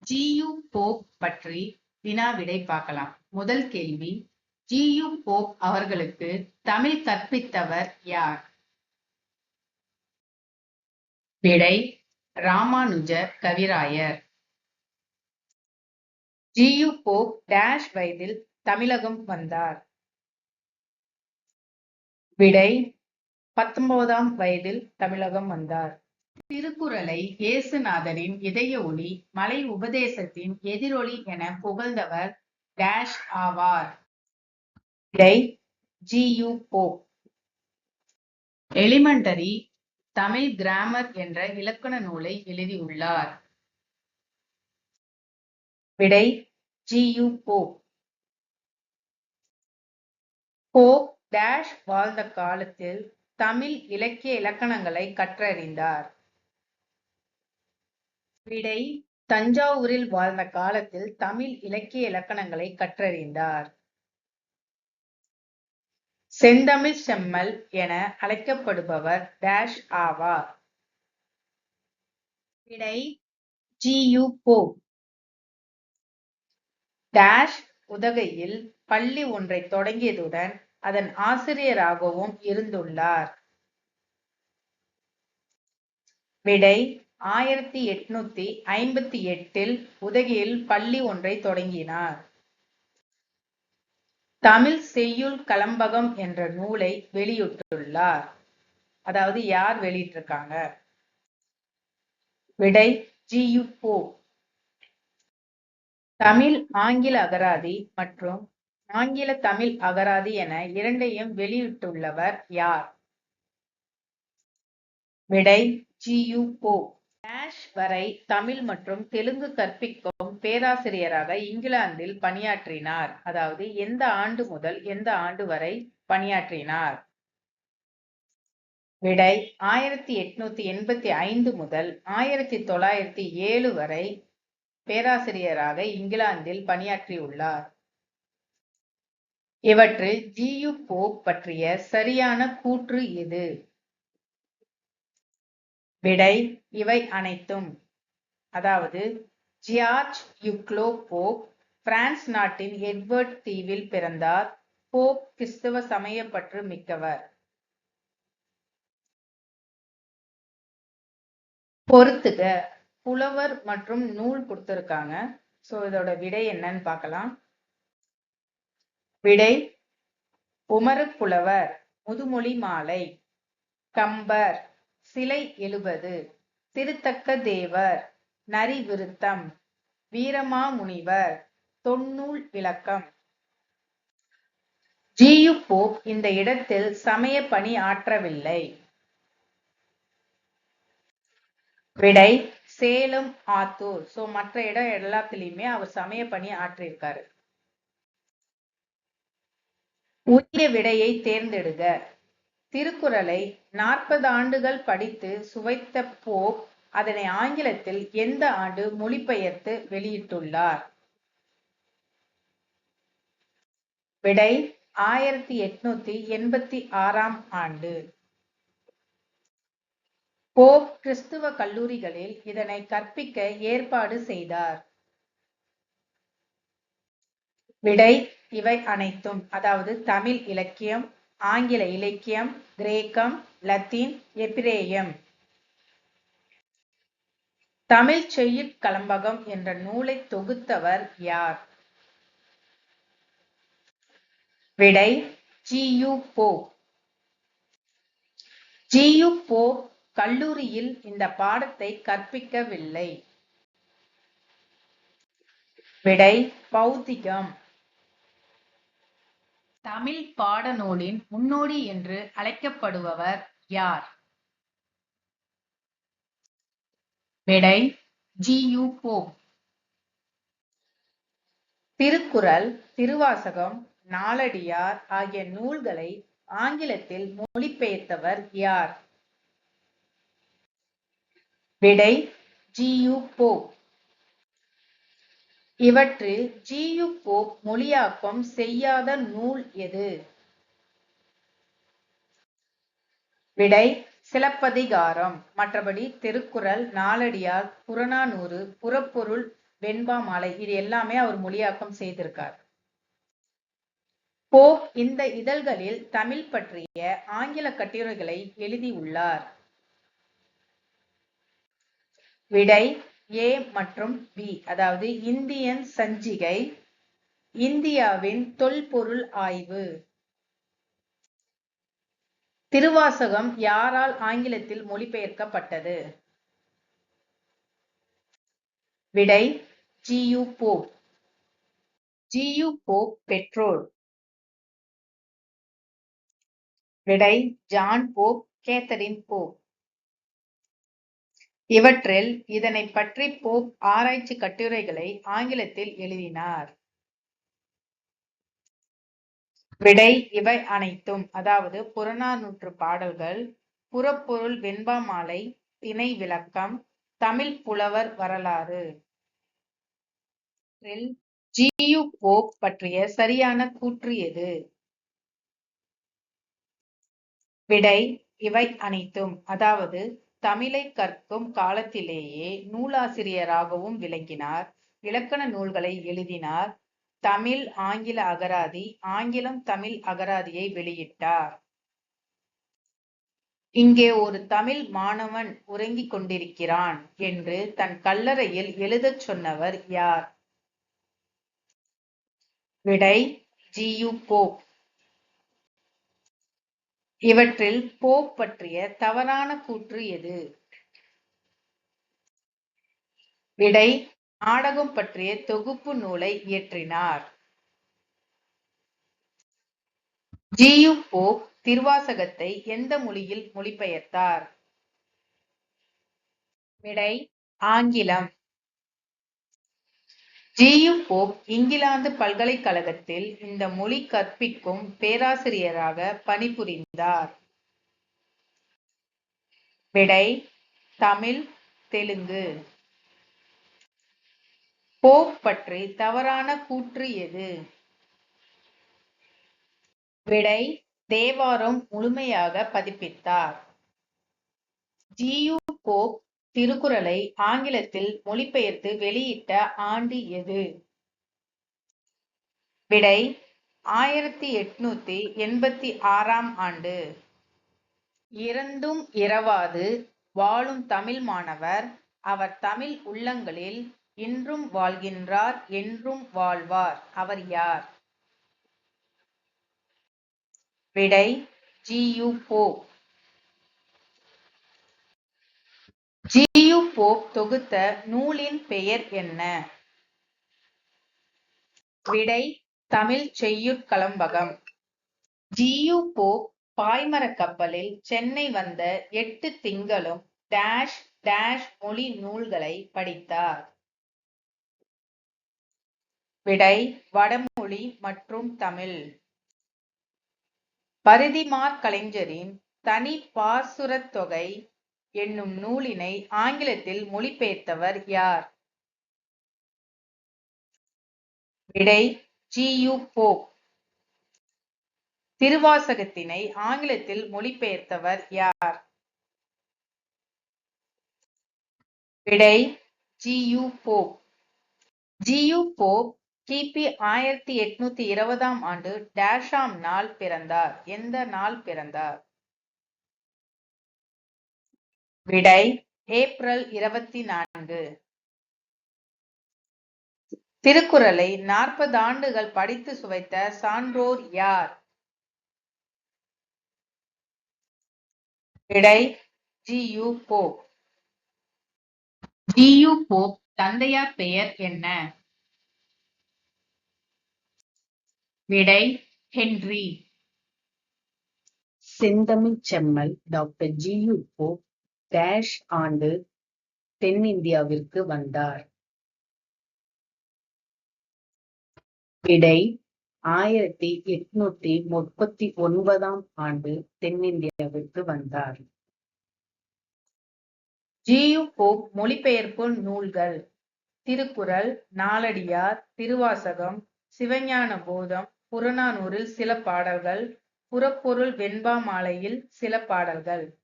GU. Pope பற்றி வினா விடை பார்க்கலாம். முதல் கேள்வி, ஜி.யு. போப் அவர்களுக்கு தமிழ் கற்பித்தவர் யார்? விடை, ராமானுஜர் கவிராயர். ஜி.யு. போப் டேஷ் வயதில் தமிழகம் வந்தார்? விடை, 19ஆம் வயதில் தமிழகம் வந்தார். திருக்குறளை இயேசுநாதரின் இதய ஒலி, மலை உபதேசத்தின் எதிரொலி என புகழ்ந்தவர் டேஷ் ஆவார்? விடை, GU. Pope. Elementary Tamil grammar என்ற இலக்கண நூலை எழுதியுள்ளார்? விடை, ஜி.யு. போப். போப் டேஷ் வாழ்ந்த காலத்தில் தமிழ் இலக்கிய இலக்கணங்களை கற்றறிந்தார்? விடை, தஞ்சாவூரில் வாழ்ந்த காலத்தில் தமிழ் இலக்கிய இலக்கணங்களை கற்றறிந்தார். செந்தமிழ் செம்மல் என அழைக்கப்படுபவர் டேஷ் ஆவார்? விடை, ஜி.யு. போப். டேஷ் உதகையில் பள்ளி ஒன்றை தொடங்கியதுடன் அதன் ஆசிரியராகவும் இருந்துள்ளார்? விடை, 1858 உதகையில் பள்ளி ஒன்றை தொடங்கினார். தமிழ் செய்யுள் கலம்பகம் என்ற நூலை வெளியிட்டுள்ளார். அதாவது யார் வெளியிட்டிருக்காங்க? விடை, ஜி.யு. போப். தமிழ் ஆங்கில அகராதி மற்றும் ஆங்கில தமிழ் அகராதி என இரண்டையும் வெளியிட்டுள்ளவர் யார்? விடை, ஜி.யு. போப். டேஷ் வரை தமிழ் மற்றும் தெலுங்கு கற்பிக்கும் பேராசிரியராக இங்கிலாந்தில் பணியாற்றினார்? அதாவது எந்த ஆண்டு முதல் எந்த ஆண்டு வரை பணியாற்றினார்? விடை, 1885 முதல் 1907 வரை பேராசிரியராக இங்கிலாந்தில் பணியாற்றியுள்ளார். இவற்றில் ஜி.யு. போப் பற்றிய சரியான கூற்று எது? விடை, இவை அனைத்தும். அதாவது ஜியார்ஜ் யுக்லோ போப் பிரான்ஸ் நாட்டின் எட்வர்ட் தீவில் பிறந்தார். போப் கிறிஸ்தவ சமயப்பற்று மிக்கவர். பொறுத்துக, புலவர் மற்றும் நூல் கொடுத்திருக்காங்க. சோ இதோட விடை என்னன்னு பார்க்கலாம். விடை, உமறுப்புலவர், முதுமொழி மாலை, கம்பர், சிலை 70, திருத்தக்க தேவர், நரி விருத்தம், வீரமாமுனிவர், தொன்னூல் விளக்கம். ஜி.யு. போப் இந்த இடத்தில் சமய பணி ஆற்றவில்லை. விடை, சேலம், ஆத்தூர். சோ மற்ற இடம் எல்லாத்திலையுமே அவர் சமய பணி ஆற்றியிருக்காரு. உரிய விடையை தேர்ந்தெடுக. திருக்குறளை 40 ஆண்டுகள் படித்து சுவைத்த போப் அதனை ஆங்கிலத்தில் எந்த ஆண்டு மொழிபெயர்த்து வெளியிட்டுள்ளார்? விடை, 1886ஆம் ஆண்டு. போப் கிறிஸ்துவ கல்லூரிகளில் இதனை கற்பிக்க ஏற்பாடு செய்தார். விடை, இவை அனைத்தும். அதாவது தமிழ் இலக்கியம், ஆங்கில இலக்கியம், கிரேக்கம், லத்தீன், எபிரேயம். தமிழ் செய்யுட் கலம்பகம் என்ற நூலை தொகுத்தவர் யார்? விடை, ஜி.யு. போப். ஜி.யு. போப் கல்லூரியில் இந்த பாடத்தை கற்பிக்கவில்லை. விடை, பௌத்திகம். தமிழ் பாடநூலின் முன்னோடி என்று அழைக்கப்படுபவர் யார்? விடை, ஜி.யு. போப். திருக்குறள், திருவாசகம், நாலடியார் ஆகிய நூல்களை ஆங்கிலத்தில் மொழிபெயர்த்தவர் யார்? விடை, ஜி.யு. போப். இவற்றில் ஜி.யு. போப் மொழியாக்கம் செய்யாத நூல் எது? விடை, சிலப்பதிகாரம். மற்றபடி திருக்குறள், நாலடியார், புறநானூறு, புறப்பொருள், வெண்பா மாலை இது எல்லாமே அவர் மொழியாக்கம் செய்திருக்கார். போப் இந்த இதழ்களில் தமிழ் பற்றிய ஆங்கில கட்டுரைகளை எழுதியுள்ளார். விடை ஏ மற்றும் பி. அதாவது இந்தியன் சஞ்சிகை, இந்தியாவின் தொல்பொருள் ஆய்வு. திருவாசகம் யாரால் ஆங்கிலத்தில் மொழிபெயர்க்கப்பட்டது? விடை ஜி.யு. போப். ஜி.யு. போப் பெற்றோர். விடை ஜான் போப், கேத்தரின் போப். இவற்றில் இதனை பற்றி போப் ஆராய்ச்சி கட்டுரைகளை ஆங்கிலத்தில் எழுதினார். விடை இவை அனைத்தும். அதாவது புறநானூற்று பாடல்கள், புறப்பொருள் வெண்பா மாலை, திணை விளக்கம், தமிழ் புலவர் வரலாறு. ஜி.யு. போப் பற்றிய சரியான கூற்று எது? விடை இவை அனைத்தும். அதாவது தமிழை கற்கும் காலத்திலேயே நூலாசிரியராகவும் விளங்கினார், இலக்கண நூல்களை எழுதினார், தமிழ் ஆங்கில அகராதி, ஆங்கிலம் தமிழ் அகராதியை வெளியிட்டார். இங்கே ஒரு தமிழ் மாணவன் உறங்கிக் கொண்டிருக்கிறான் என்று தன் கல்லறையில் எழுதச் சொன்னவர் யார்? விடை ஜி.யு. போப். இவற்றில் போப் பற்றிய தவறான கூற்று எது? விடை நாடகம் பற்றிய தொகுப்பு நூலை இயற்றினார். ஜி.யு. போப் திருவாசகத்தை எந்த மொழியில் மொழிபெயர்த்தார்? விடை ஆங்கிலம். ஜி.யு. போப் இங்கிலாந்து பல்கலைக்கழகத்தில் இந்த மொழி கற்பிக்கும் பேராசிரியராக பணிபுரிந்தார். விடை தமிழ், தெலுங்கு. போப் பற்றி தவறான கூற்று எது? விடை தேவாரம் முழுமையாக பதிப்பித்தார். ஜி.யு. போப் திருக்குறளை ஆங்கிலத்தில் மொழிபெயர்த்து வெளியிட்ட ஆண்டு எது? விடை 1886ஆம் ஆண்டு. இறந்தும் இரவாது வாழும் தமிழ் மாணவர், அவர் தமிழ் உள்ளங்களில் இன்றும் வாழ்கின்றார், என்றும் வாழ்வார். அவர் யார்? விடை ஜி.யு. போப். ஜி.யு. போப் தொகுத்த நூலின் பெயர் என்ன? விடை தமிழ் செய்யுட்கலம்பகம். ஜி.யு. போப் பாய்மரக் கப்பலில் சென்னை வந்த 8 திங்களும் டேஷ் டேஷ் மொழி நூல்களை படித்தார். விடை வடமொழி மற்றும் தமிழ். பரிதிமாற் கலைஞரின் தனிப்பாசுரத் தொகை என்னும் நூலினை ஆங்கிலத்தில் மொழிபெயர்த்தவர் யார்? விடை ஜி.யு. போப். திருவாசகத்தினை ஆங்கிலத்தில் மொழிபெயர்த்தவர் யார்? விடை ஜி.யு. போப். ஜி.யு. போப் கிபி 1820ஆம் ஆண்டு டேஷாம் நாள் பிறந்தார். எந்த நாள் பிறந்தார்? விடை ஏப்ரல் 24. திருக்குறளை 40 ஆண்டுகள் படித்து சுவைத்த சான்றோர் யார்? விடை ஜி.யு. போப். ஜி.யு. போப் தந்தையார் பெயர் என்ன? விடை ஹென்றி. செந்தமிழ்ச் செம்மல் டாக்டர் ஜி.யு. போப் டேஷ் ஆண்டு தென்னிந்தியாவிற்கு வந்தார்? விடை 1839ஆம் ஆண்டு தென்னிந்தியாவிற்கு வந்தார். ஜி.யு. போப் மொழிபெயர்ப்பு நூல்கள்: திருக்குறள், நாலடியார், திருவாசகம், சிவஞான போதம், புறநானூறில் சில பாடல்கள், புறப்பொருள் வெண்பா மாலையில் சில பாடல்கள்.